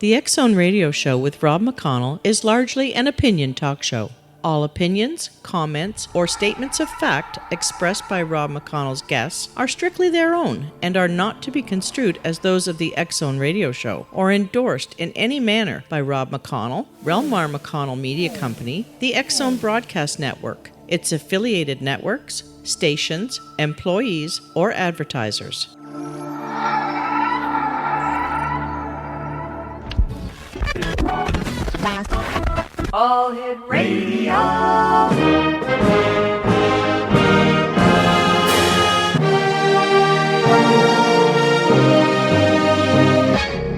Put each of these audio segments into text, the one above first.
The X-Zone Radio Show with Rob McConnell is largely an opinion talk show. All opinions, comments, or statements of fact expressed by Rob McConnell's guests are strictly their own and are not to be construed as those of the X-Zone Radio Show or endorsed in any manner by Rob McConnell, Relmar McConnell Media Company, the X-Zone Broadcast Network, its affiliated networks, stations, employees, or advertisers. All Hit Radio.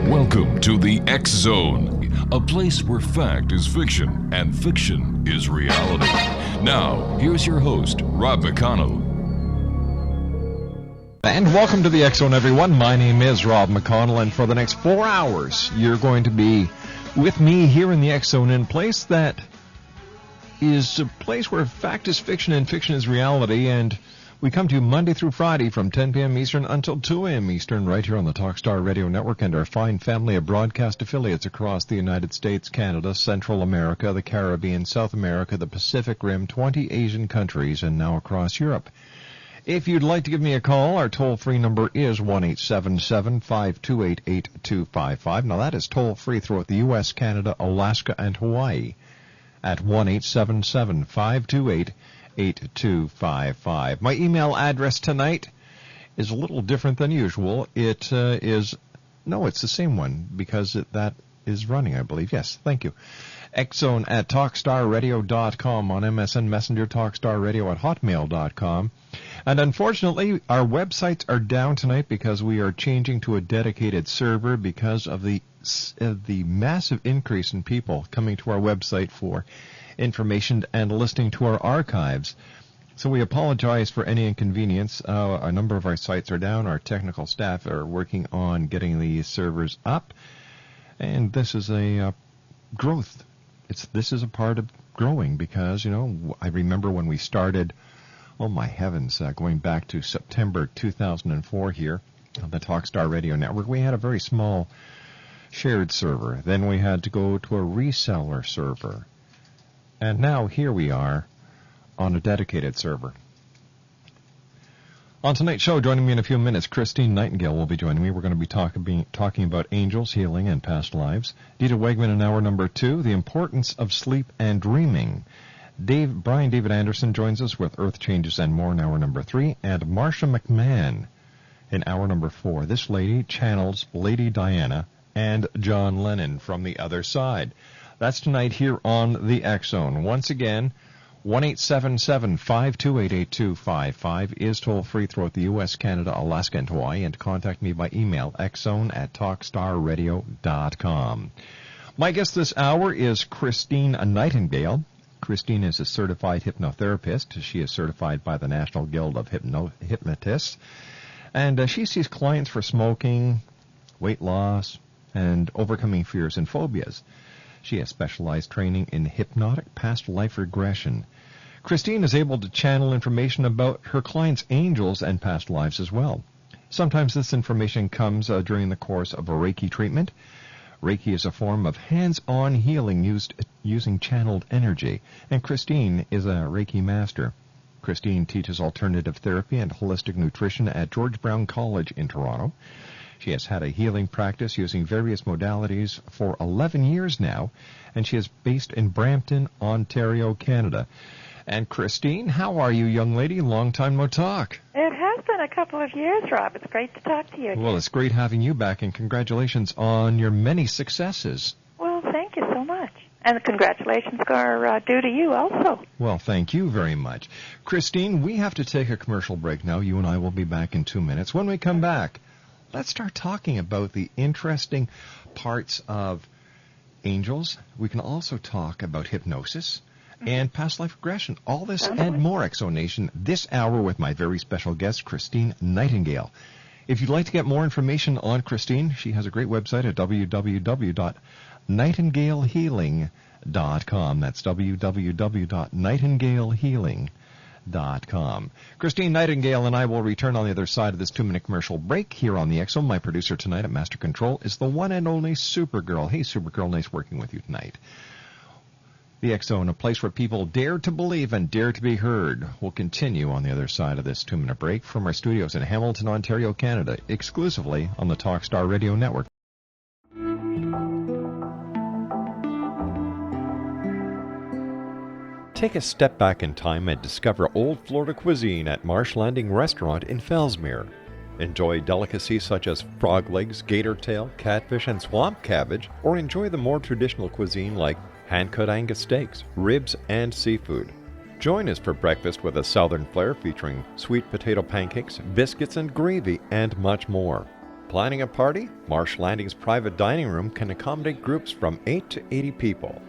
Welcome to the X-Zone, a place where fact is fiction and fiction is reality. Now, here's your host, Rob McConnell. And welcome to the X-Zone, everyone. My name is Rob McConnell, and for the next 4 hours, you're going to be with me here in the X-Zone, in a place that is a place where fact is fiction and fiction is reality, and we come to you Monday through Friday from 10 p.m. Eastern until 2 a.m. Eastern right here on the Talkstar Radio Network and our fine family of broadcast affiliates across the United States, Canada, Central America, the Caribbean, South America, the Pacific Rim, 20 Asian countries, and now across Europe. If you'd like to give me a call, our toll-free number is 1-877-528-8255. Now, that is toll-free throughout the U.S., Canada, Alaska, and Hawaii at 1-877-528-8255. My email address tonight is a little different than usual. It it's the same one because that is running, I believe. Yes, thank you. Xzone at TalkStarRadio.com, on MSN Messenger, TalkStarRadio at Hotmail.com. And unfortunately, our websites are down tonight because we are changing to a dedicated server because of the massive increase in people coming to our website for information and listening to our archives. So we apologize for any inconvenience. A number of our sites are down. Our technical staff are working on getting the servers up. And this is a growth. This is a part of growing because, I remember when we started, oh my heavens, going back to September 2004 here on the Talkstar Radio Network, we had a very small shared server. Then we had to go to a reseller server. And now here we are on a dedicated server. On tonight's show, joining me in a few minutes, Christine Nightingale will be joining me. We're going to be talking about angels, healing, and past lives. Dita Wegman in hour number 2, the importance of sleep and dreaming. Brian David Anderson joins us with Earth Changes and More in hour number 3. And Marsha McMahon in hour number 4. This lady channels Lady Diana and John Lennon from the other side. That's tonight here on the X-Zone. Once again, 1-877-528-8255 is toll-free throughout the U.S., Canada, Alaska, and Hawaii, and contact me by email, xzone at talkstarradio.com. My guest this hour is Christine Nightingale. Christine is a certified hypnotherapist. She is certified by the National Guild of Hypnotists, and she sees clients for smoking, weight loss, and overcoming fears and phobias. She has specialized training in hypnotic past life regression. Christine is able to channel information about her clients' angels and past lives as well. Sometimes this information comes during the course of a Reiki treatment. Reiki is a form of hands-on healing using channeled energy, and Christine is a Reiki master. Christine teaches alternative therapy and holistic nutrition at George Brown College in Toronto. She has had a healing practice using various modalities for 11 years now, and she is based in Brampton, Ontario, Canada. And Christine, how are you, young lady? Long time no talk. It has been a couple of years, Rob. It's great to talk to you again. Well, it's great having you back, and congratulations on your many successes. Well, thank you so much. And the congratulations are due to you also. Well, thank you very much. Christine, we have to take a commercial break now. You and I will be back in 2 minutes. When we come back, let's start talking about the interesting parts of angels. We can also talk about hypnosis and past life regression. All this and more, X-Zone Nation, this hour with my very special guest, Christine Nightingale. If you'd like to get more information on Christine, she has a great website at www.nightingalehealing.com. That's www.nightingalehealing.com. Christine Nightingale and I will return on the other side of this 2-minute commercial break here on the X Zone. My producer tonight at Master Control is the one and only Supergirl. Hey, Supergirl, nice working with you tonight. The X Zone, a place where people dare to believe and dare to be heard, will continue on the other side of this 2-minute break from our studios in Hamilton, Ontario, Canada, exclusively on the Talkstar Radio Network. Take a step back in time and discover old Florida cuisine at Marsh Landing Restaurant in Fellsmere. Enjoy delicacies such as frog legs, gator tail, catfish, and swamp cabbage, or enjoy the more traditional cuisine like hand-cut Angus steaks, ribs, and seafood. Join us for breakfast with a southern flair featuring sweet potato pancakes, biscuits and gravy, and much more. Planning a party? Marsh Landing's private dining room can accommodate groups from 8 to 80 people.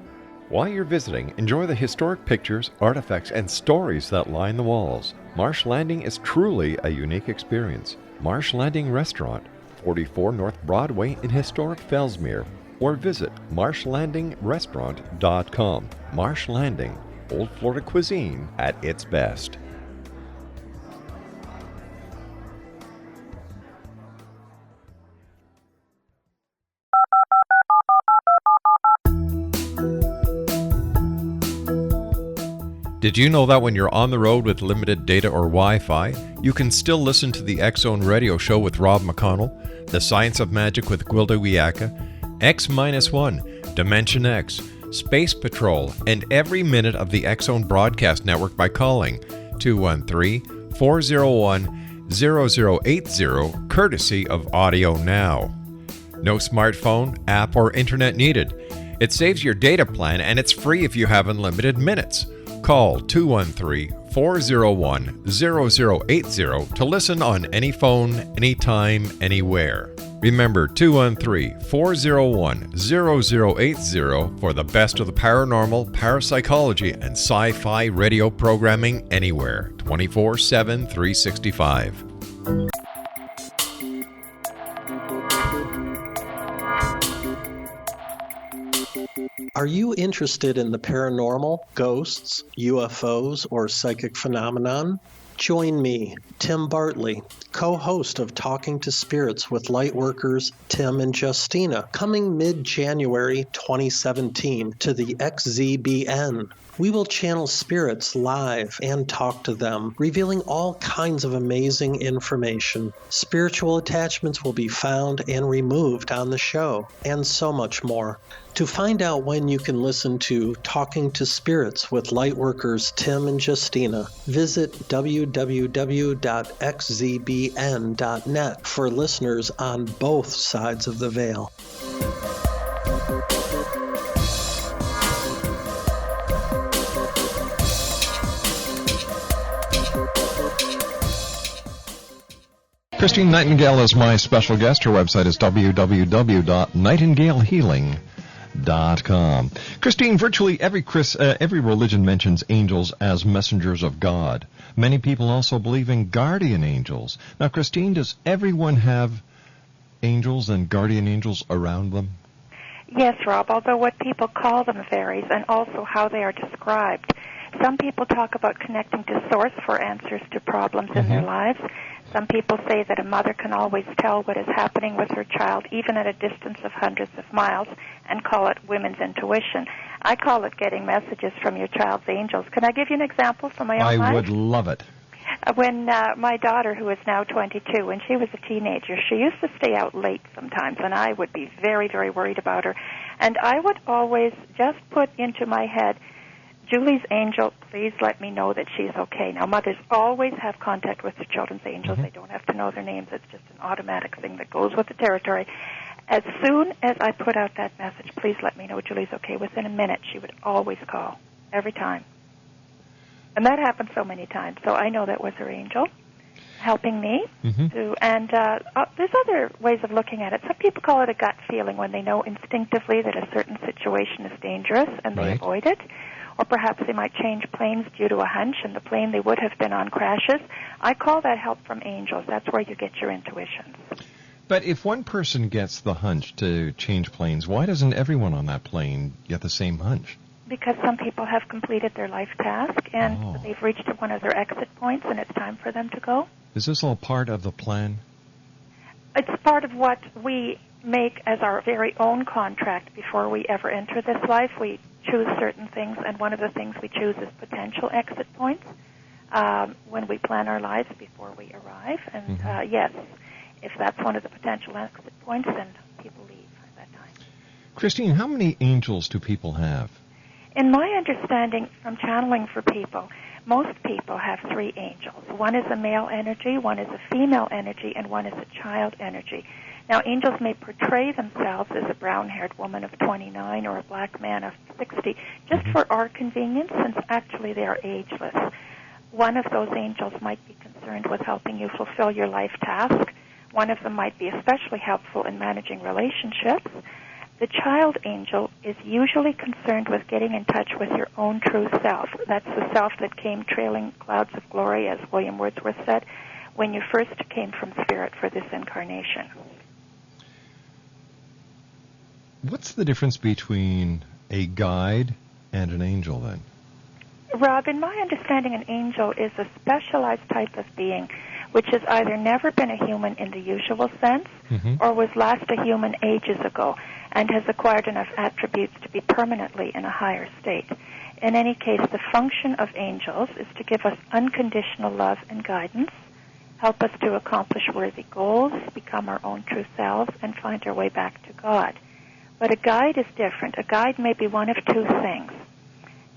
While you're visiting, enjoy the historic pictures, artifacts, and stories that line the walls. Marsh Landing is truly a unique experience. Marsh Landing Restaurant, 44 North Broadway in historic Fellsmere, or visit marshlandingrestaurant.com. Marsh Landing, Old Florida cuisine at its best. Did you know that when you're on the road with limited data or Wi-Fi, you can still listen to the X Zone radio show with Rob McConnell, The Science of Magic with Gwilda Wiyaka, X-1, Dimension X, Space Patrol, and every minute of the X Zone broadcast network by calling 213-401-0080, courtesy of Audio Now. No smartphone, app, or internet needed. It saves your data plan and it's free if you have unlimited minutes. Call 213-401-0080 to listen on any phone, anytime, anywhere. Remember 213-401-0080 for the best of the paranormal, parapsychology, and sci-fi radio programming anywhere, 24/7, 365. Are you interested in the paranormal, ghosts, UFOs, or psychic phenomenon? Join me, Tim Bartley, co-host of Talking to Spirits with Lightworkers Tim and Justina, coming mid-January 2017 to the XZBN. We will channel spirits live and talk to them, revealing all kinds of amazing information. Spiritual attachments will be found and removed on the show, and so much more. To find out when you can listen to Talking to Spirits with Lightworkers Tim and Justina, visit www.xzbn.net for listeners on both sides of the veil. Christine Nightingale is my special guest. Her website is www.nightingalehealing.com. Christine, virtually every religion mentions angels as messengers of God. Many people also believe in guardian angels. Now, Christine, does everyone have angels and guardian angels around them? Yes, Rob, although what people call them varies, and also how they are described. Some people talk about connecting to Source for answers to problems in their lives. Some people say that a mother can always tell what is happening with her child, even at a distance of hundreds of miles, and call it women's intuition. I call it getting messages from your child's angels. Can I give you an example from my own life? I would love it. When my daughter, who is now 22, when she was a teenager, she used to stay out late sometimes, and I would be very, very worried about her. And I would always just put into my head, Julie's angel, please let me know that she's okay. Now, mothers always have contact with their children's angels. They don't have to know their names. It's just an automatic thing that goes with the territory. As soon as I put out that message, please let me know Julie's okay, within a minute, she would always call, every time. And that happened so many times. So I know that was her angel helping me. And there's other ways of looking at it. Some people call it a gut feeling when they know instinctively that a certain situation is dangerous and they avoid it. Or perhaps they might change planes due to a hunch, and the plane they would have been on crashes. I call that help from angels. That's where you get your intuitions. But if one person gets the hunch to change planes, why doesn't everyone on that plane get the same hunch? because some people have completed their life task and they've reached one of their exit points and it's time for them to go. Is this all part of the plan? It's part of what we make as our very own contract before we ever enter this life. We choose certain things, and one of the things we choose is potential exit points when we plan our lives before we arrive. And yes, if that's one of the potential exit points, then people leave at that time. Christine, how many angels do people have? In my understanding from channeling for people, most people have 3 angels. One is a male energy, one is a female energy, and one is a child energy. Now, angels may portray themselves as a brown-haired woman of 29 or a black man of 60, just for our convenience, since actually they are ageless. One of those angels might be concerned with helping you fulfill your life task. One of them might be especially helpful in managing relationships. The child angel is usually concerned with getting in touch with your own true self. That's the self that came trailing clouds of glory, as William Wordsworth said, when you first came from spirit for this incarnation. What's the difference between a guide and an angel, then? Rob, in my understanding, an angel is a specialized type of being which has either never been a human in the usual sense or was last a human ages ago and has acquired enough attributes to be permanently in a higher state. In any case, the function of angels is to give us unconditional love and guidance, help us to accomplish worthy goals, become our own true selves, and find our way back to God. But a guide is different. A guide may be one of 2 things.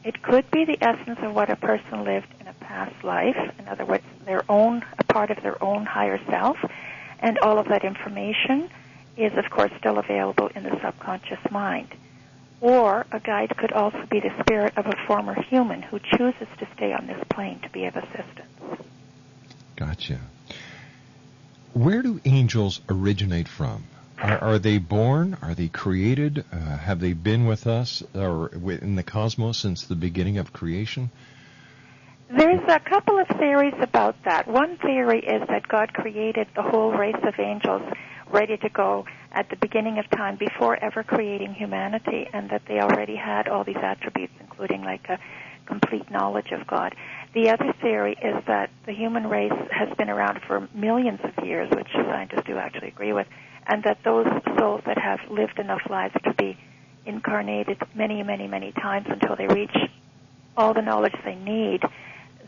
It could be the essence of what a person lived in a past life, in other words, a part of their own higher self, and all of that information is, of course, still available in the subconscious mind. Or a guide could also be the spirit of a former human who chooses to stay on this plane to be of assistance. Gotcha. Where do angels originate from? Are they born? Are they created? Have they been with us or in the cosmos since the beginning of creation? There's a couple of theories about that. One theory is that God created the whole race of angels ready to go at the beginning of time before ever creating humanity, and that they already had all these attributes, including like a complete knowledge of God. The other theory is that the human race has been around for millions of years, which scientists do actually agree with, and that those souls that have lived enough lives to be incarnated many, many, many times until they reach all the knowledge they need,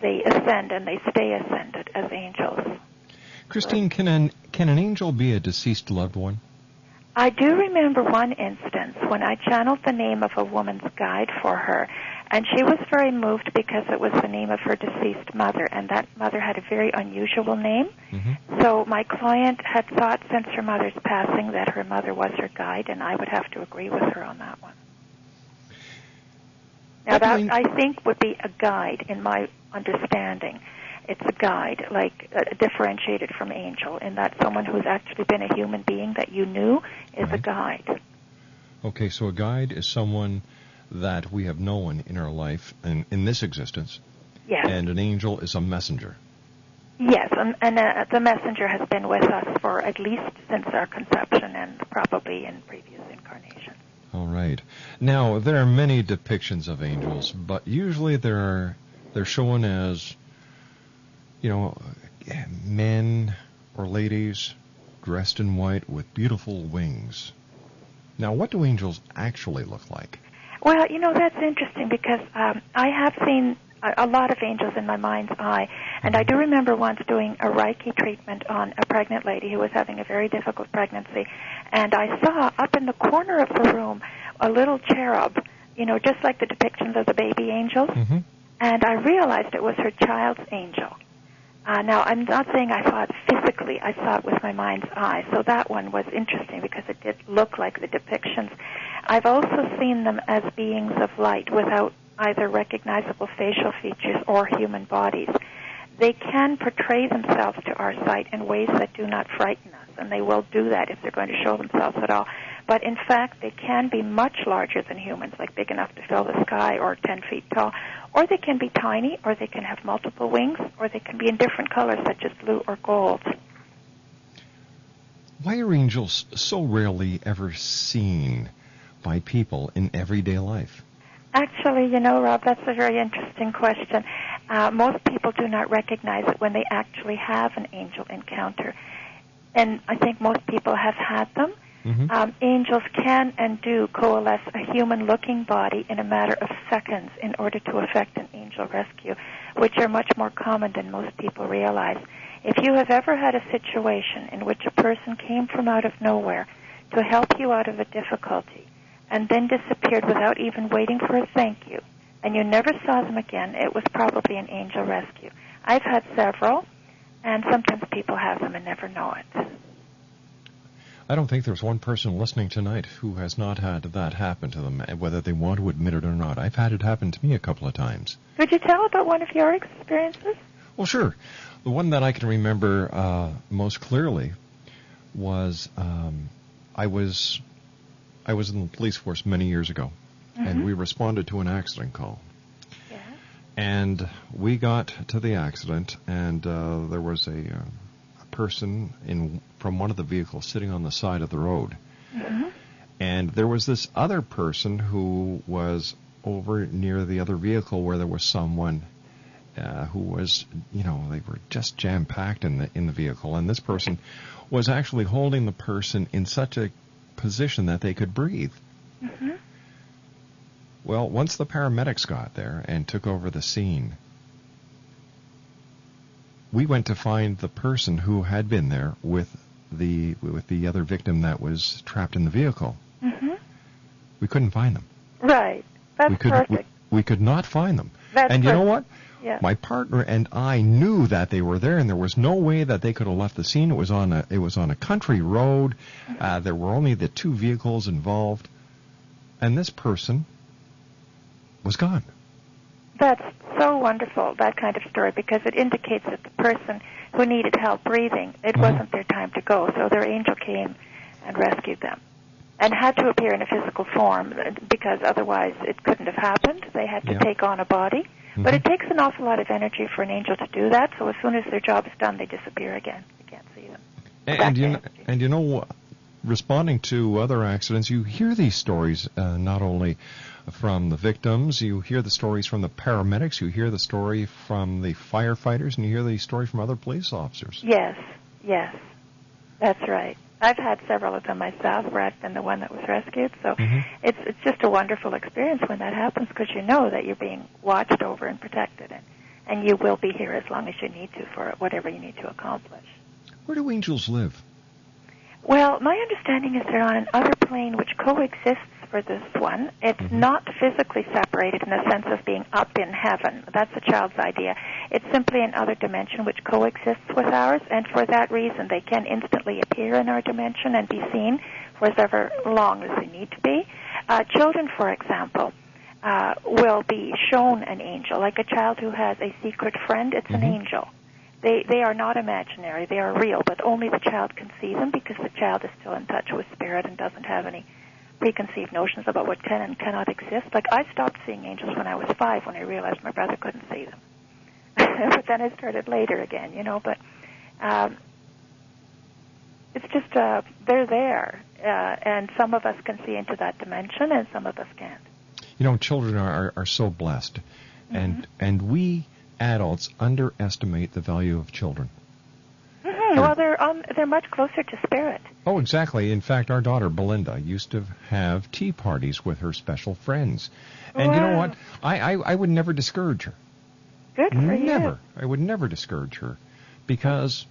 they ascend and they stay ascended as angels. Christine, can an angel be a deceased loved one? I do remember one instance when I channeled the name of a woman's guide for her, and she was very moved because it was the name of her deceased mother, and that mother had a very unusual name. So my client had thought since her mother's passing that her mother was her guide, and I would have to agree with her on that one. Now that, I think, would be a guide in my understanding. It's a guide, like differentiated from angel, in that someone who's actually been a human being that you knew is a guide. Okay, so a guide is someone that we have known in our life and in this existence. Yes. And an angel is a messenger. Yes, and the messenger has been with us for at least since our conception and probably in previous incarnations. All right. Now, there are many depictions of angels, but usually they're shown as, men or ladies dressed in white with beautiful wings. Now, what do angels actually look like? Well, that's interesting because I have seen a lot of angels in my mind's eye, and I do remember once doing a Reiki treatment on a pregnant lady who was having a very difficult pregnancy, and I saw up in the corner of the room a little cherub, just like the depictions of the baby angels, and I realized it was her child's angel. Now, I'm not saying I saw it physically. I saw it with my mind's eye. So that one was interesting because it did look like the depictions. I've also seen them as beings of light without either recognizable facial features or human bodies. They can portray themselves to our sight in ways that do not frighten us, and they will do that if they're going to show themselves at all. But in fact, they can be much larger than humans, like big enough to fill the sky or 10 feet tall. Or they can be tiny, or they can have multiple wings, or they can be in different colors, such as blue or gold. Why are angels so rarely ever seen by people in everyday life? Actually, Rob, that's a very interesting question. Most people do not recognize it when they actually have an angel encounter. And I think most people have had them. Mm-hmm. Angels can and do coalesce a human-looking body in a matter of seconds in order to effect an angel rescue, which are much more common than most people realize. If you have ever had a situation in which a person came from out of nowhere to help you out of a difficulty and then disappeared without even waiting for a thank you, and you never saw them again, it was probably an angel rescue. I've had several, and sometimes people have them and never know it. I don't think there's one person listening tonight who has not had that happen to them, whether they want to admit it or not. I've had it happen to me a couple of times. Could you tell about one of your experiences? Well, sure. The one that I can remember most clearly was I was in the police force many years ago, and we responded to an accident call. Yeah. And we got to the accident, and there was a person from one of the vehicles sitting on the side of the road. Mm-hmm. And there was this other person who was over near the other vehicle where there was someone who was, they were just jam-packed in the vehicle. And this person was actually holding the person in such a position that they could breathe. Mm-hmm. Well, once the paramedics got there and took over the scene, we went to find the person who had been there with the other victim that was trapped in the vehicle. Mm-hmm. We couldn't find them. Right. That's perfect. We could not find them. That's and you know what? Yeah. My partner and I knew that they were there, and there was no way that they could have left the scene. It was on a country road. There were only the two vehicles involved, and this person was gone. That's so wonderful, that kind of story, because it indicates that the person who needed help breathing, it wasn't their time to go, so their angel came and rescued them. And had to appear in a physical form, because otherwise it couldn't have happened. They had to take on a body. Mm-hmm. But it takes an awful lot of energy for an angel to do that, so as soon as their job is done, they disappear again. You can't see them. And responding to other accidents, you hear these stories not only from the victims, you hear the stories from the paramedics, you hear the story from the firefighters, and you hear the story from other police officers. Yes, that's right. I've had several of them myself, where I've been the one that was rescued, so it's just a wonderful experience when that happens, because you know that you're being watched over and protected, and you will be here as long as you need to for whatever you need to accomplish. Where do angels live? Well, my understanding is they're on another plane which coexists for this one. It's not physically separated in the sense of being up in heaven. That's a child's idea. It's simply another dimension which coexists with ours, and for that reason they can instantly appear in our dimension and be seen for as ever long as they need to be. Children, for example, will be shown an angel. Like a child who has a secret friend, it's an angel. They are not imaginary. They are real, but only the child can see them because the child is still in touch with spirit and doesn't have any preconceived notions about what can and cannot exist. Like, I stopped seeing angels when I was 5 when I realized my brother couldn't see them. But then I started later again, But it's just they're there, and some of us can see into that dimension and some of us can't. Children are so blessed, and we adults underestimate the value of children. Well, they're much closer to spirit. Oh, exactly. In fact, our daughter Belinda used to have tea parties with her special friends, and you know what? I would never discourage her. Good for you. Never. I would never discourage her, because,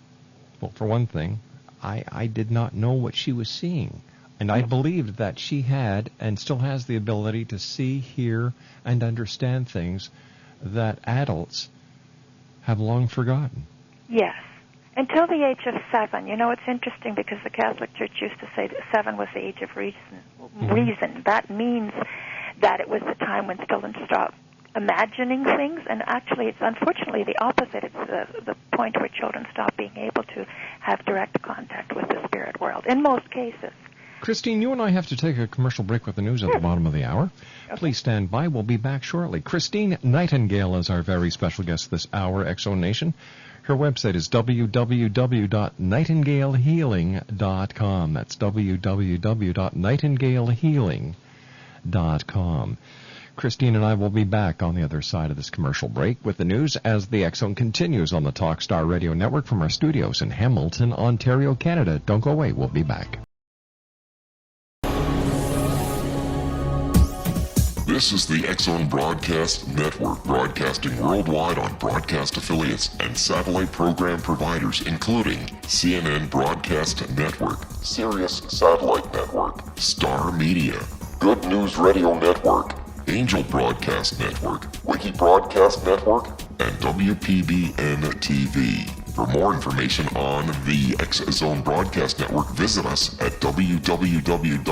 well, for one thing, I did not know what she was seeing. And I believed that she had and still has the ability to see, hear, and understand things that adults have long forgotten. Yes. Until the age of 7. It's interesting because the Catholic Church used to say that 7 was the age of reason. That means that it was the time when children stopped imagining things, and actually it's unfortunately the opposite. It's the point where children stop being able to have direct contact with the spirit world, in most cases. Christine, you and I have to take a commercial break with the news at the bottom of the hour. Okay. Please stand by. We'll be back shortly. Christine Nightingale is our very special guest this hour, X-Zone Nation. Her website is www.nightingalehealing.com. That's www.nightingalehealing.com. Christine and I will be back on the other side of this commercial break with the news as the X Zone continues on the Talkstar Radio Network from our studios in Hamilton, Ontario, Canada. Don't go away. We'll be back. This is the X Zone Broadcast Network, broadcasting worldwide on broadcast affiliates and satellite program providers, including CNN Broadcast Network, Sirius Satellite Network, Star Media, Good News Radio Network, Angel Broadcast Network, Wiki Broadcast Network, and WPBN TV. For more information on the X Zone Broadcast Network, visit us at www.xzbn.net.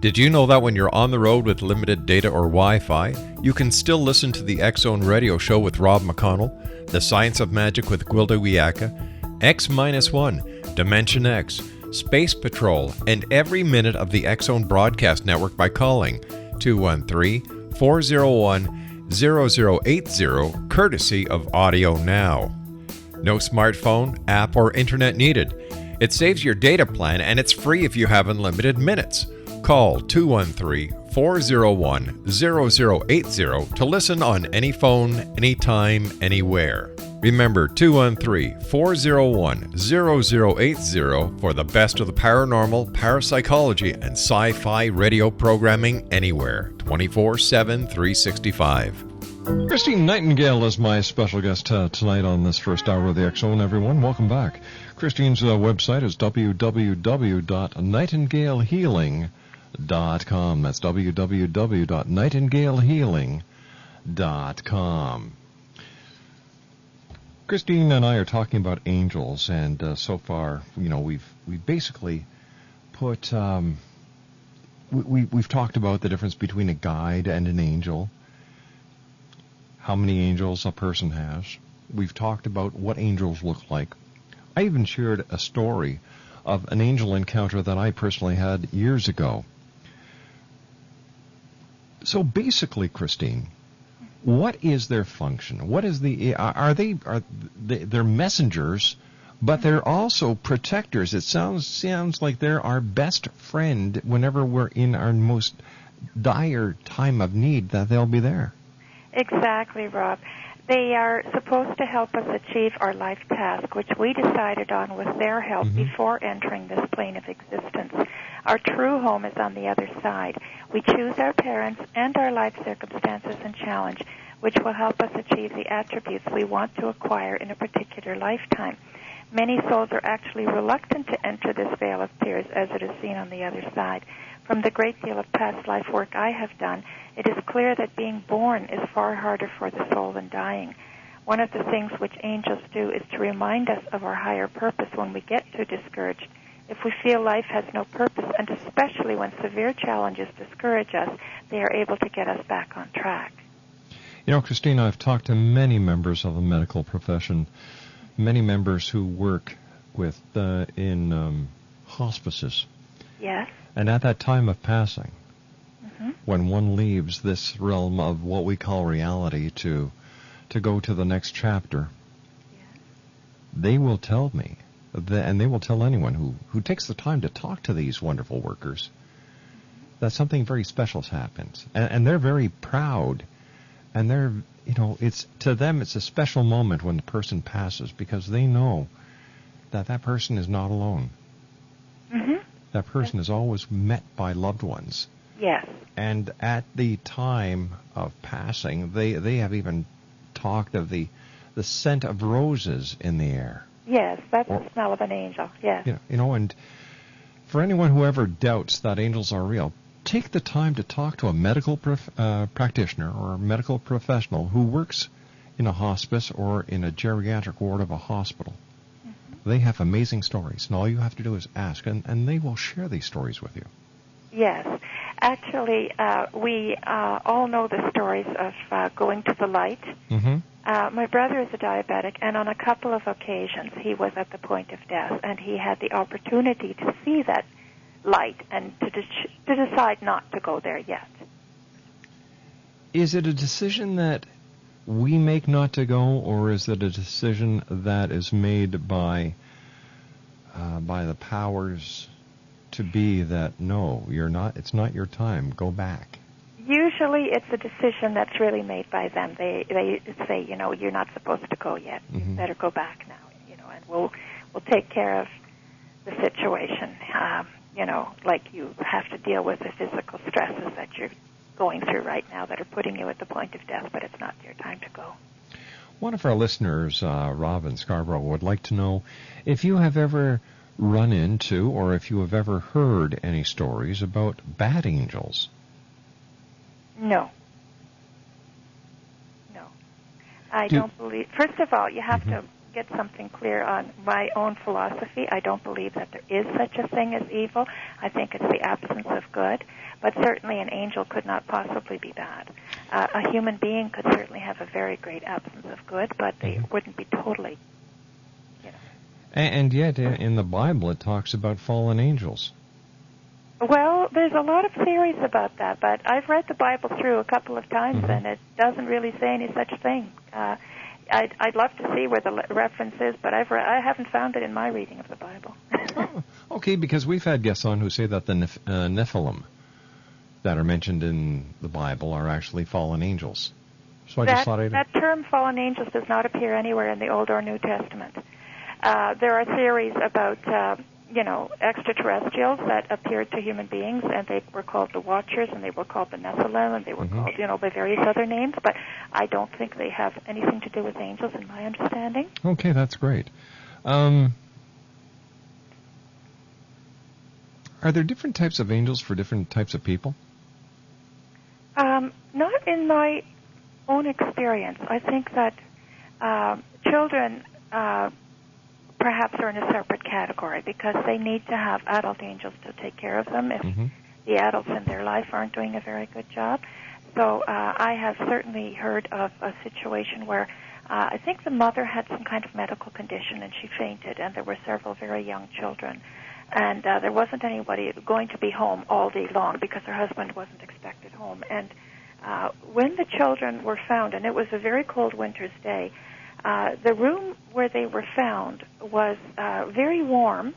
Did you know that when you're on the road with limited data or Wi-Fi, you can still listen to the X Zone Radio Show with Rob McConnell, The Science of Magic with Gwilda Wiyaka, X-1, Dimension X, Space Patrol, and every minute of the X Zone Broadcast Network by calling 213-401-0080, courtesy of Audio Now. No smartphone, app, or internet needed. It saves your data plan and it's free if you have unlimited minutes. Call 213-401-0080 to listen on any phone, anytime, anywhere. Remember 213-401-0080 for the best of the paranormal, parapsychology, and sci-fi radio programming anywhere, 24/7, 365. Christine Nightingale is my special guest tonight on this first hour of the X Zone, everyone. Welcome back. Christine's website is www.nightingalehealing.com. That's www.nightingalehealing.com. Christine and I are talking about angels, and so far, we've basically put we've talked about the difference between a guide and an angel, how many angels a person has. We've talked about what angels look like. I even shared a story of an angel encounter that I personally had years ago. So basically, Christine, what is their function? What is they're messengers, but they're also protectors. It sounds like they're our best friend whenever we're in our most dire time of need, that they'll be there. Exactly, Rob. They are supposed to help us achieve our life task, which we decided on with their help before entering this plane of existence. Our true home is on the other side. We choose our parents and our life circumstances and challenge, which will help us achieve the attributes we want to acquire in a particular lifetime. Many souls are actually reluctant to enter this veil of tears as it is seen on the other side. From the great deal of past life work I have done, it is clear that being born is far harder for the soul than dying. One of the things which angels do is to remind us of our higher purpose when we get too discouraged. If we feel life has no purpose, and especially when severe challenges discourage us, they are able to get us back on track. Christine, I've talked to many members of the medical profession, many members who work with in hospices. Yes. And at that time of passing, when one leaves this realm of what we call reality to go to the next chapter, they will tell me, and they will tell anyone who takes the time to talk to these wonderful workers, that something very special happens. And they're very proud. And they're, it's to them, it's a special moment when the person passes, because they know that person is not alone. That person is always met by loved ones. Yes. And at the time of passing, they have even talked of the scent of roses in the air. Yes, that's the smell of an angel. Yes. And for anyone who ever doubts that angels are real, take the time to talk to a medical practitioner or a medical professional who works in a hospice or in a geriatric ward of a hospital. They have amazing stories, and all you have to do is ask, and they will share these stories with you. Yes. Actually, we all know the stories of going to the light. My brother is a diabetic, and on a couple of occasions he was at the point of death, and he had the opportunity to see that light and to decide not to go there yet. Is it a decision that we make not to go, or is it a decision that is made by the powers to be that no, you're not? It's not your time. Go back. Usually, it's a decision that's really made by them. They say, you're not supposed to go yet. You better go back now. And we'll take care of the situation. Like you have to deal with the physical stresses that you're going through right now that are putting you at the point of death, but it's not your time to go. One of our listeners, Rob in Scarborough, would like to know if you have ever run into or if you have ever heard any stories about bad angels. No. I don't believe... First of all, you have to get something clear on my own philosophy. I don't believe that there is such a thing as evil. I think it's the absence of good. But certainly an angel could not possibly be bad. A human being could certainly have a very great absence of good, but they wouldn't be totally, And yet, in the Bible, it talks about fallen angels. Well, there's a lot of theories about that, but I've read the Bible through a couple of times, and it doesn't really say any such thing. I'd love to see where the reference is, but I haven't found it in my reading of the Bible. Okay, because we've had guests on who say that the Nephilim that are mentioned in the Bible are actually fallen angels. So I just thought that term fallen angels does not appear anywhere in the Old or New Testament. There are theories about, extraterrestrials that appeared to human beings, and they were called the Watchers, and they were called the Nephilim, and they were called, by various other names, but I don't think they have anything to do with angels in my understanding. Okay, that's great. Are there different types of angels for different types of people? Not in my own experience. I think that children perhaps are in a separate category because they need to have adult angels to take care of them if the adults in their life aren't doing a very good job. So I have certainly heard of a situation where I think the mother had some kind of medical condition and she fainted, and there were several very young children. And there wasn't anybody going to be home all day long because her husband wasn't expected home. And when the children were found, and it was a very cold winter's day, the room where they were found was very warm,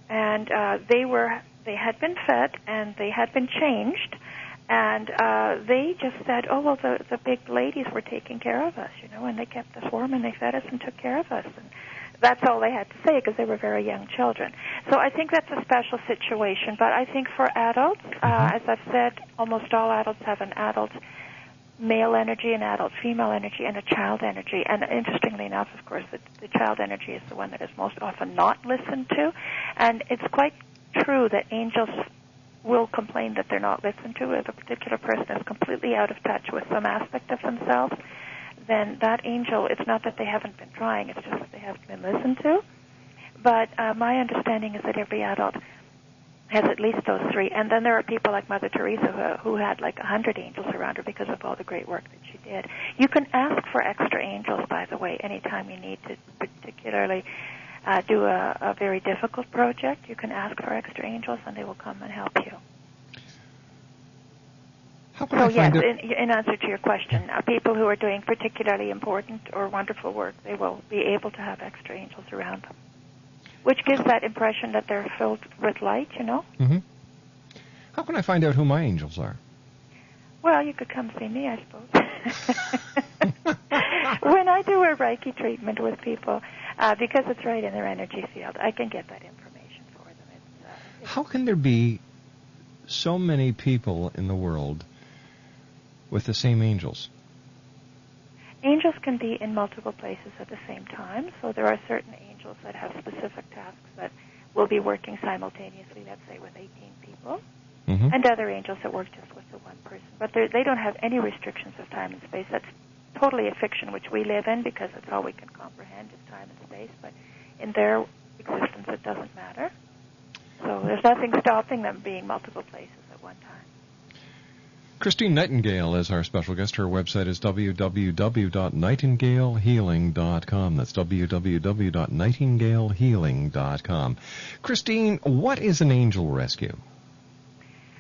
and they had been fed and they had been changed, and they just said, "Oh well, the big ladies were taking care of us, and they kept us warm and they fed us and took care of us." And that's all they had to say because they were very young children. So I think that's a special situation. But I think for adults, as I've said, almost all adults have an adult male energy, an adult female energy, and a child energy. And interestingly enough, of course, the child energy is the one that is most often not listened to. And it's quite true that angels will complain that they're not listened to. If a particular person is completely out of touch with some aspect of themselves, then that angel, it's not that they haven't been trying, it's just that they haven't been listened to. But my understanding is that every adult has at least those three. And then there are people like Mother Teresa who had like 100 angels around her because of all the great work that she did. You can ask for extra angels, by the way, anytime you need to particularly do a very difficult project. You can ask for extra angels and they will come and help you. So yes, in answer to your question, people who are doing particularly important or wonderful work, they will be able to have extra angels around them, which gives that impression that they're filled with light, How can I find out who my angels are? Well, you could come see me, I suppose. When I do a Reiki treatment with people, because it's right in their energy field, I can get that information for them. How can there be so many people in the world with the same angels? Angels can be in multiple places at the same time, so there are certain angels that have specific tasks that will be working simultaneously, let's say with 18 people, and other angels that work just with the one person. But they don't have any restrictions of time and space. That's totally a fiction which we live in because it's all we can comprehend is time and space, but in their existence it doesn't matter. So there's nothing stopping them being multiple places at one time. Christine Nightingale is our special guest. Her website is www.nightingalehealing.com. That's www.nightingalehealing.com. Christine, what is an angel rescue?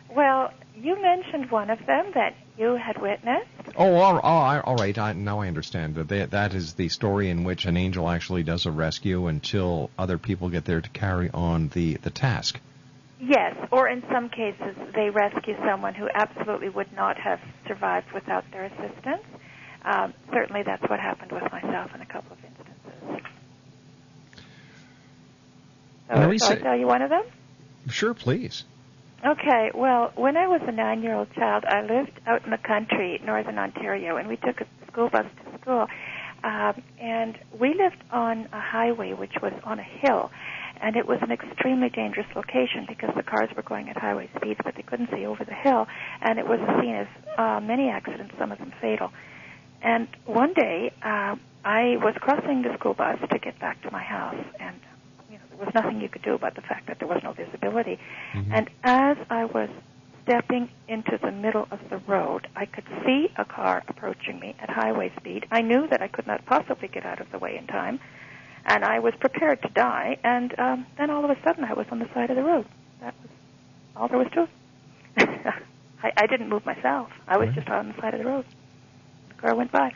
Well, you mentioned one of them that you had witnessed. Oh, all right. Now I understand. That is the story in which an angel actually does a rescue until other people get there to carry on the task. Yes, or in some cases they rescue someone who absolutely would not have survived without their assistance. Certainly that's what happened with myself in a couple of instances. So shall I tell you one of them? Sure, please. Okay, well, when I was a 9-year-old child, I lived out in the country, northern Ontario, and we took a school bus to school. And we lived on a highway which was on a hill, and it was an extremely dangerous location because the cars were going at highway speeds, but they couldn't see over the hill, and it was a scene of many accidents, some of them fatal. And one day, I was crossing the school bus to get back to my house, and there was nothing you could do about the fact that there was no visibility. Mm-hmm. And as I was stepping into the middle of the road, I could see a car approaching me at highway speed. I knew that I could not possibly get out of the way in time, and I was prepared to die, and then all of a sudden I was on the side of the road. That was all there was to it. I didn't move myself. I was just on the side of the road. The car went by.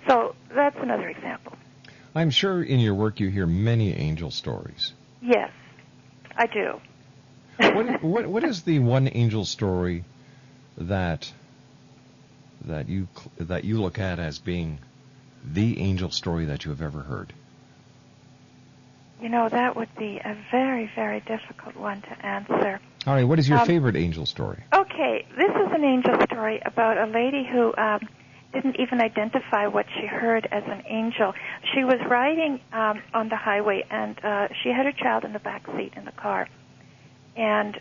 So that's another example. I'm sure in your work you hear many angel stories. Yes, I do. What is the one angel story that you look at as being the angel story that you have ever heard? That would be a very, very difficult one to answer. All right, what is your favorite angel story? Okay, this is an angel story about a lady who didn't even identify what she heard as an angel. She was riding on the highway, and she had her child in the back seat in the car. And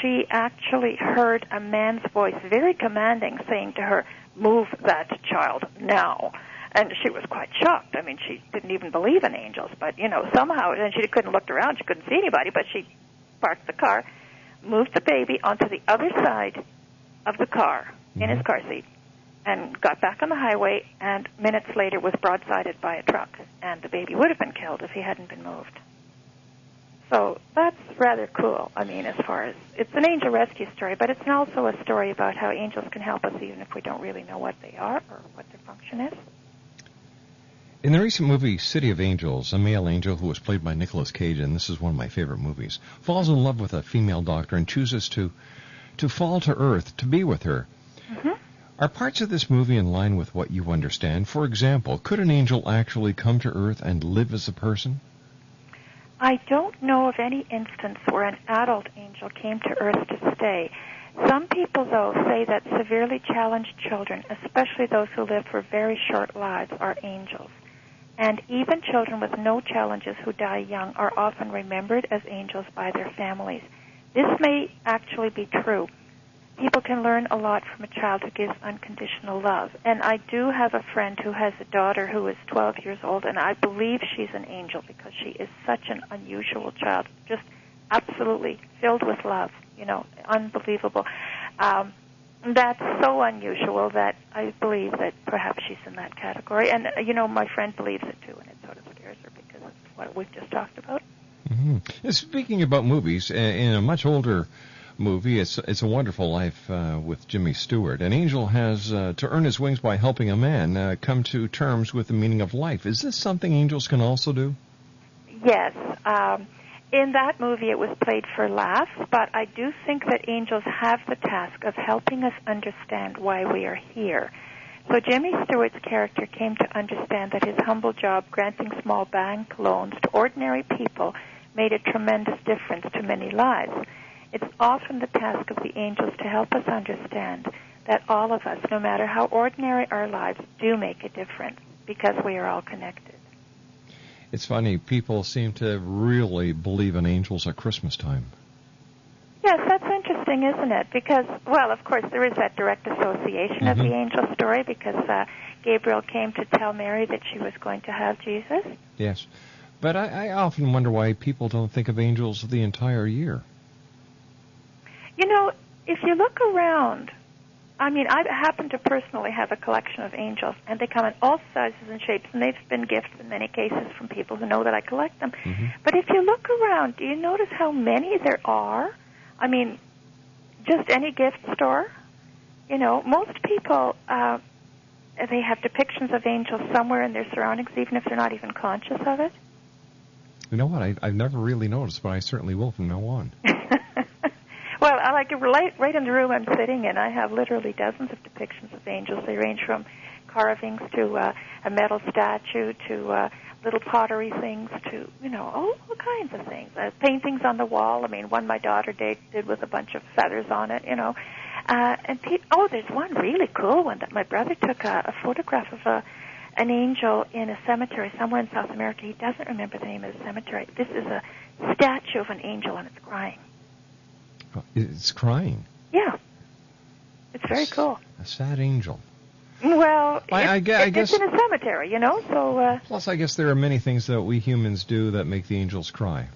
she actually heard a man's voice, very commanding, saying to her, "Move that child now." And she was quite shocked. I mean, she didn't even believe in angels, but, somehow, and she couldn't look around, she couldn't see anybody, but she parked the car, moved the baby onto the other side of the car, in his car seat, and got back on the highway, and minutes later was broadsided by a truck, and the baby would have been killed if he hadn't been moved. So that's rather cool, as far as, it's an angel rescue story, but it's also a story about how angels can help us even if we don't really know what they are or what their function is. In the recent movie City of Angels, a male angel who was played by Nicolas Cage, and this is one of my favorite movies, falls in love with a female doctor and chooses to fall to Earth to be with her. Mm-hmm. Are parts of this movie in line with what you understand? For example, could an angel actually come to Earth and live as a person? I don't know of any instance where an adult angel came to Earth to stay. Some people, though, say that severely challenged children, especially those who live for very short lives, are angels. And even children with no challenges who die young are often remembered as angels by their families. This may actually be true. People can learn a lot from a child who gives unconditional love. And I do have a friend who has a daughter who is 12 years old, and I believe she's an angel because she is such an unusual child, just absolutely filled with love, unbelievable. That's so unusual that I believe that perhaps she's in that category. And, my friend believes it, too, and it sort of scares her because of what we've just talked about. Mm-hmm. Speaking about movies, in a much older movie, It's a Wonderful Life with Jimmy Stewart, an angel has to earn his wings by helping a man come to terms with the meaning of life. Is this something angels can also do? Yes. In that movie, it was played for laughs, but I do think that angels have the task of helping us understand why we are here. So Jimmy Stewart's character came to understand that his humble job granting small bank loans to ordinary people made a tremendous difference to many lives. It's often the task of the angels to help us understand that all of us, no matter how ordinary our lives, do make a difference because we are all connected. It's funny, people seem to really believe in angels at Christmas time. Yes, that's interesting, isn't it? Because, well, of course, there is that direct association of the angel story because Gabriel came to tell Mary that she was going to have Jesus. Yes, but I often wonder why people don't think of angels the entire year. If you look around, I happen to personally have a collection of angels, and they come in all sizes and shapes, and they've been gifts in many cases from people who know that I collect them. Mm-hmm. But if you look around, do you notice how many there are? Just any gift store, most people, they have depictions of angels somewhere in their surroundings, even if they're not even conscious of it. You know what? I've never really noticed, but I certainly will from now on. Well, I like it right in the room I'm sitting in. I have literally dozens of depictions of angels. They range from carvings to a metal statue to little pottery things to, all kinds of things. Paintings on the wall. I mean, one my daughter did with a bunch of feathers on it, And there's one really cool one that my brother took a photograph of an angel in a cemetery somewhere in South America. He doesn't remember the name of the cemetery. This is a statue of an angel, and it's crying. It's crying? Yeah. It's very cool. A sad angel. Well, I guess it's in a cemetery, so... Plus, I guess there are many things that we humans do that make the angels cry.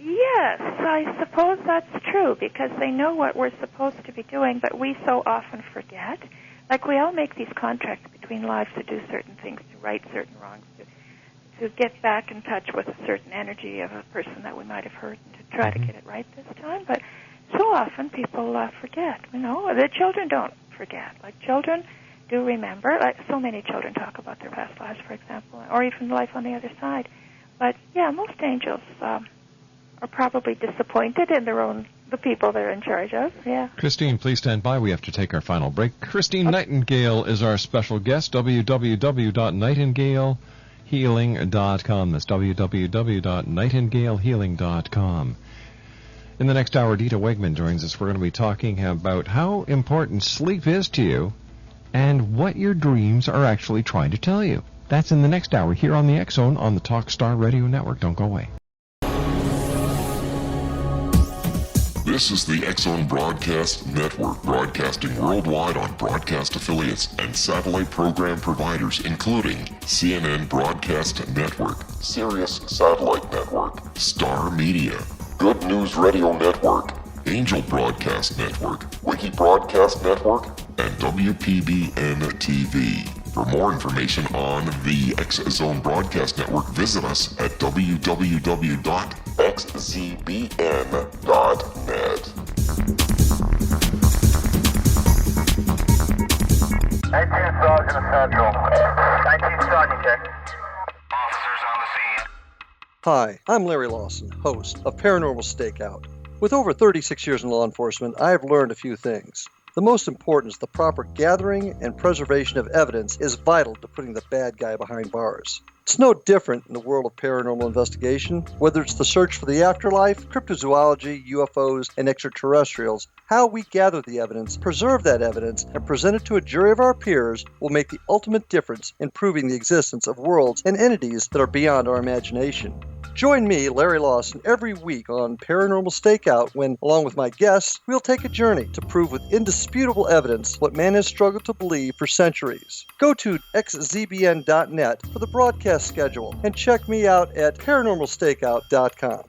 Yes, I suppose that's true, because they know what we're supposed to be doing, but we so often forget. Like, we all make these contracts between lives to do certain things, to right certain wrongs, to get back in touch with a certain energy of a person that we might have hurt, and to try to get it right this time. But so often people forget, The children don't forget. Like, children do remember. Like, so many children talk about their past lives, for example, or even life on the other side. But, yeah, most angels... are probably disappointed in the people they're in charge of, yeah. Christine, please stand by. We have to take our final break. Christine Nightingale is our special guest, www.nightingalehealing.com. That's www.nightingalehealing.com. In the next hour, Dita Wegman joins us. We're going to be talking about how important sleep is to you and what your dreams are actually trying to tell you. That's in the next hour here on the X-Zone on the Talkstar Radio Network. Don't go away. This is the X-Zone Broadcast Network, broadcasting worldwide on broadcast affiliates and satellite program providers, including CNN Broadcast Network, Sirius Satellite Network, Star Media, Good News Radio Network, Angel Broadcast Network, Wiki Broadcast Network, and WPBN TV. For more information on the X-Zone Broadcast Network, visit us at www.xzbn.net. 19 Sergeant Central. 19 Sergeant, check. Officers on the scene. Hi, I'm Larry Lawson, host of Paranormal Stakeout. With over 36 years in law enforcement, I have learned a few things. The most important is the proper gathering and preservation of evidence is vital to putting the bad guy behind bars. It's no different in the world of paranormal investigation. Whether it's the search for the afterlife, cryptozoology, UFOs, and extraterrestrials, how we gather the evidence, preserve that evidence, and present it to a jury of our peers will make the ultimate difference in proving the existence of worlds and entities that are beyond our imagination. Join me, Larry Lawson, every week on Paranormal Stakeout when, along with my guests, we'll take a journey to prove with indisputable evidence what man has struggled to believe for centuries. Go to xzbn.net for the broadcast schedule and check me out at paranormalstakeout.com.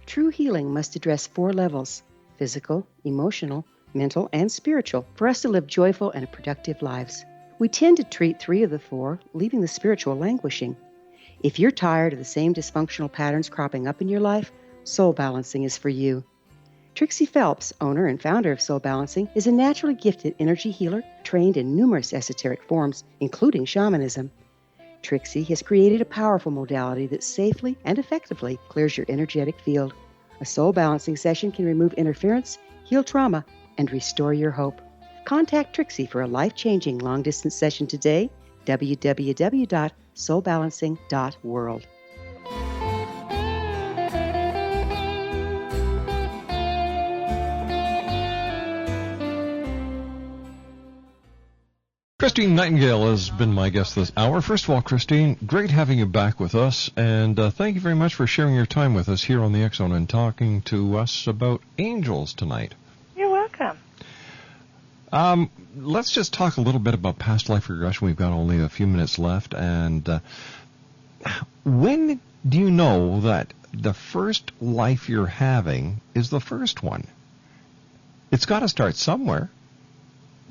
True healing must address 4 levels: physical, emotional, mental, and spiritual, for us to live joyful and productive lives. We tend to treat 3 of the 4, leaving the spiritual languishing. If you're tired of the same dysfunctional patterns cropping up in your life, Soul Balancing is for you. Trixie Phelps, owner and founder of Soul Balancing, is a naturally gifted energy healer trained in numerous esoteric forms, including shamanism. Trixie has created a powerful modality that safely and effectively clears your energetic field. A soul balancing session can remove interference, heal trauma, and restore your hope. Contact Trixie for a life-changing long-distance session today, www.soulbalancing.world. Christine Nightingale has been my guest this hour. First of all, Christine, great having you back with us, and thank you very much for sharing your time with us here on the X-Zone and talking to us about angels tonight. You're welcome. Let's just talk a little bit about past life regression. We've got only a few minutes left, and when do you know that the first life you're having is the first one? It's got to start somewhere.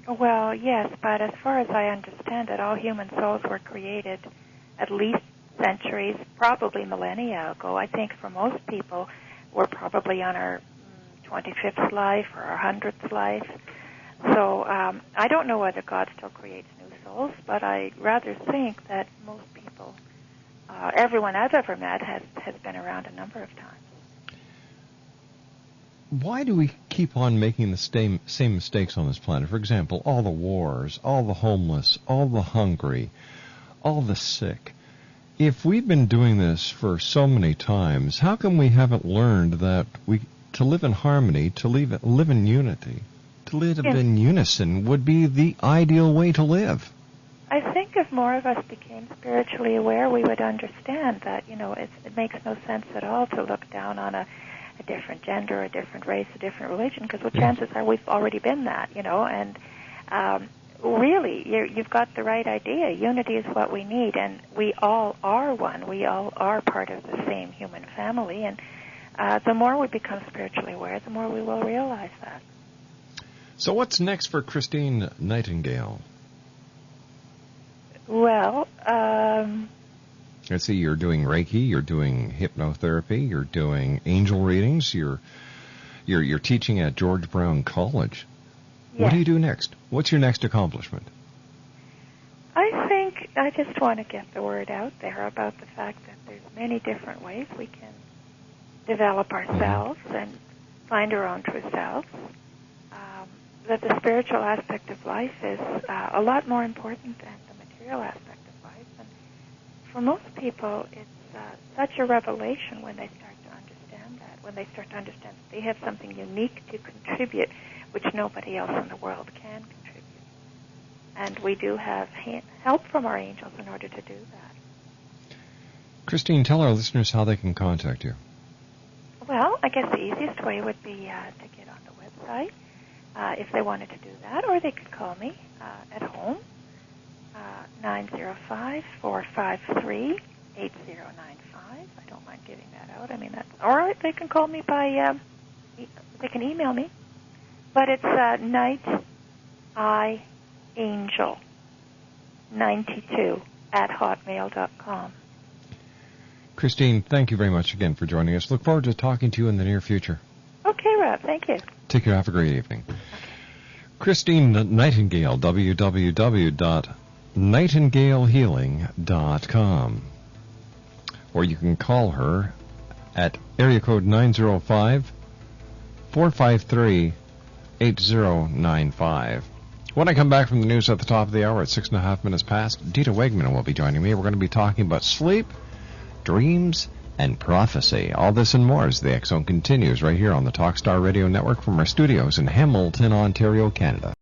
Well, yes, but as far as I understand it, all human souls were created at least centuries, probably millennia ago. I think for most people, we're probably on our 25th life or our 100th life. So I don't know whether God still creates new souls, but I rather think that most people, everyone I've ever met has been around a number of times. Why do we keep on making the same mistakes on this planet? For example, all the wars, all the homeless, all the hungry, all the sick. If we've been doing this for so many times, how come we haven't learned that to live in harmony, to live in unity, to live in unison would be the ideal way to live? I think if more of us became spiritually aware, we would understand that, it makes no sense at all to look down on a different gender, a different race, a different religion, because the chances are we've already been that, and really, you've got the right idea. Unity is what we need, and we all are one. We all are part of the same human family, and the more we become spiritually aware, the more we will realize that. So what's next for Christine Nightingale? Well, let's see, you're doing Reiki, you're doing hypnotherapy, you're doing angel readings, you're teaching at George Brown College. Yes. What do you do next? What's your next accomplishment? I think I just want to get the word out there about the fact that there's many different ways we can develop ourselves and find our own true selves. That the spiritual aspect of life is a lot more important than the material aspect of life. And for most people, it's such a revelation when they start to understand that, when they start to understand that they have something unique to contribute, which nobody else in the world can contribute. And we do have help from our angels in order to do that. Christine, tell our listeners how they can contact you. Well, I guess the easiest way would be to get on the website if they wanted to do that, or they could call me at home, 905-453-8095. I don't mind giving that out. Or they can call me by, they can email me. But it's nightangel92@hotmail.com. Christine, thank you very much again for joining us. Look forward to talking to you in the near future. Okay, Rob. Thank you. Take care. Have a great evening. Christine Nightingale, www.nightingalehealing.com. Or you can call her at area code 905-453-8095. When I come back from the news at the top of the hour at 6.5 minutes past, Dita Wegman will be joining me. We're going to be talking about sleep, dreams, and prophecy. All this and more as the X Zone continues right here on the Talkstar Radio Network from our studios in Hamilton, Ontario, Canada.